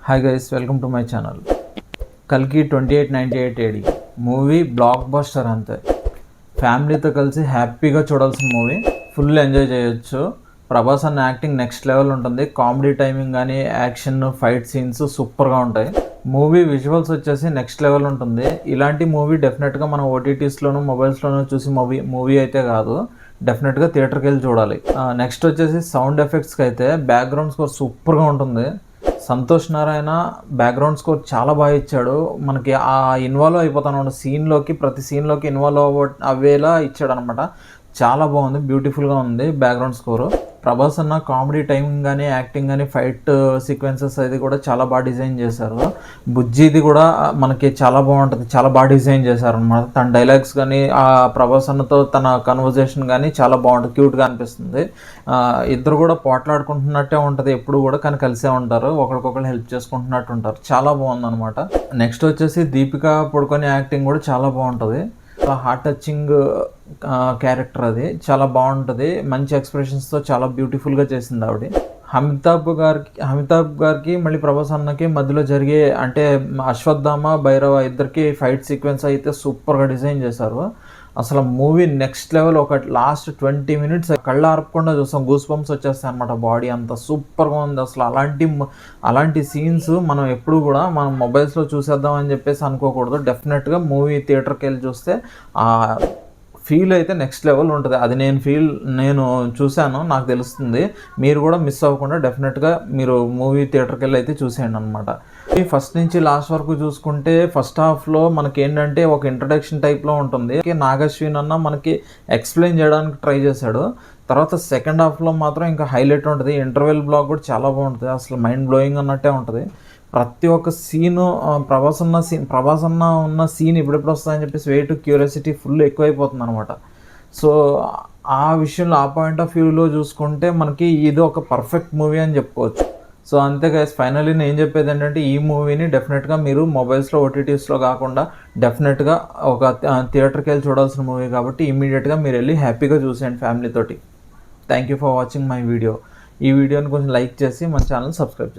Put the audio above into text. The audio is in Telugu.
Hi guys, welcome to my channel. కల్కి 2898 AD మూవీ బ్లాక్ బస్టర్. అంతే, ఫ్యామిలీతో కలిసి హ్యాపీగా చూడాల్సిన మూవీ. ఫుల్ ఎంజాయ్ చేయొచ్చు. ప్రభాస్ అన్న యాక్టింగ్ నెక్స్ట్ లెవెల్ ఉంటుంది. కామెడీ టైమింగ్ కానీ యాక్షన్ ఫైట్ సీన్స్ సూపర్గా ఉంటాయి. మూవీ విజువల్స్ వచ్చేసి నెక్స్ట్ లెవెల్ ఉంటుంది. ఇలాంటి మూవీ డెఫినెట్గా మనం ఓటీటీస్లోను మొబైల్స్లోనూ చూసి మూవీ అయితే కాదు, డెఫినెట్గా థియేటర్కి వెళ్ళి చూడాలి. నెక్స్ట్ వచ్చేసి సౌండ్ ఎఫెక్ట్స్కి అయితే బ్యాక్గ్రౌండ్ స్కోర్ సూపర్గా ఉంటుంది. సంతోష్ నారాయణ బ్యాక్గ్రౌండ్ స్కోర్ చాలా బాగా ఇచ్చాడు. మనకి ఆ ఇన్వాల్వ్ అయిపోతాను సీన్లోకి, ప్రతి సీన్లోకి ఇన్వాల్వ్ అవ్వేలా ఇచ్చాడు అనమాట. చాలా బాగుంది, బ్యూటిఫుల్గా ఉంది బ్యాక్గ్రౌండ్ స్కోరు. ప్రభాస్ అన్న కామెడీ టైమింగ్ కానీ యాక్టింగ్ కానీ ఫైట్ సీక్వెన్సెస్ అది కూడా చాలా బాగా డిజైన్ చేశారు. బుజ్జిది కూడా మనకి చాలా బాగుంటుంది, చాలా బాగా డిజైన్ చేశారు అనమాట. తన డైలాగ్స్ కానీ ఆ ప్రభాస్ అన్నతో తన కన్వర్జేషన్ కానీ చాలా బాగుంటుంది, క్యూట్గా అనిపిస్తుంది. ఇద్దరు కూడా పోట్లాడుకుంటున్నట్టే ఉంటుంది ఎప్పుడు కూడా, కానీ కలిసే ఉంటారు, ఒకరికొకరు హెల్ప్ చేసుకుంటున్నట్టు ఉంటారు. చాలా బాగుంది అనమాట. నెక్స్ట్ వచ్చేసి దీపిక పడుకొని యాక్టింగ్ కూడా చాలా బాగుంటుంది. హార్ట్ టచింగ్ క్యారెక్టర్, అది చాలా బాగుంటుంది. మంచి ఎక్స్ప్రెషన్స్తో చాలా బ్యూటిఫుల్గా చేసింది ఆవిడ. అమితాబ్ గారికి మళ్ళీ ప్రభాస్ అన్నకి మధ్యలో జరిగే అంటే అశ్వత్థామ భైరవ ఇద్దరికి ఫైట్ సీక్వెన్స్ అయితే సూపర్గా డిజైన్ చేశారు. అసలు మూవీ నెక్స్ట్ లెవెల్. ఒక లాస్ట్ 20 minutes కళ్ళు ఆర్పకుండా చూస్తాం, గూస్ బంప్స్ వచ్చేస్తాయి అనమాట. బాడీ అంతా సూపర్గా ఉంది. అసలు అలాంటి సీన్స్ మనం ఎప్పుడు కూడా మనం మొబైల్స్లో చూసేద్దామని చెప్పేసి అనుకోకూడదు. డెఫినెట్గా మూవీ థియేటర్కి వెళ్ళి చూస్తే ఆ ఫీల్ అయితే నెక్స్ట్ లెవెల్ ఉంటుంది. అది నేను చూశాను, నాకు తెలుస్తుంది. మీరు కూడా మిస్ అవ్వకుండా డెఫినెట్గా మీరు మూవీ థియేటర్కి వెళ్ళి అయితే చూసేయండి అనమాట. ఫస్ట్ నుంచి లాస్ట్ వరకు చూసుకుంటే ఫస్ట్ హాఫ్లో మనకి ఏంటంటే ఒక ఇంట్రడక్షన్ టైప్లో ఉంటుంది. నాగశ్విన్ అన్న మనకి ఎక్స్ప్లెయిన్ చేయడానికి ట్రై చేశాడు. తర్వాత సెకండ్ హాఫ్లో మాత్రం ఇంకా హైలైట్ ఉంటుంది. ఇంటర్వెల్ బ్లాక్ కూడా చాలా బాగుంటుంది, అసలు మైండ్ బ్లోయింగ్ అన్నట్టే ఉంటుంది. ప్రతి ఒక్క సీను ప్రభాస్ అన్న ఉన్న సీన్ ఎప్పుడెప్పుడు వస్తుందని చెప్పేసి వెయిట్ క్యూరియాసిటీ ఫుల్ ఎక్కువైపోతుంది అనమాట. సో ఆ విషయంలో ఆ పాయింట్ ఆఫ్ వ్యూలో చూసుకుంటే మనకి ఇది ఒక పర్ఫెక్ట్ మూవీ అని చెప్పుకోవచ్చు. సో అంతే గైస్, ఫైనల్లీ నేను చెప్పేది ఏంటంటే ఈ మూవీని డెఫినెట్గా మీరు మొబైల్స్లో ఓటీటీస్లో కాకుండా డెఫినెట్గా ఒక థియేటర్కి వెళ్ళి చూడాల్సిన మూవీ కాబట్టి ఇమీడియట్గా మీరు వెళ్ళి హ్యాపీగా చూసేయండి ఫ్యామిలీతోటి. Thank you for watching my video. ఈ వీడియోని కొంచెం లైక్ చేసి మన ఛానల్ సబ్స్క్రైబ్ చేయండి.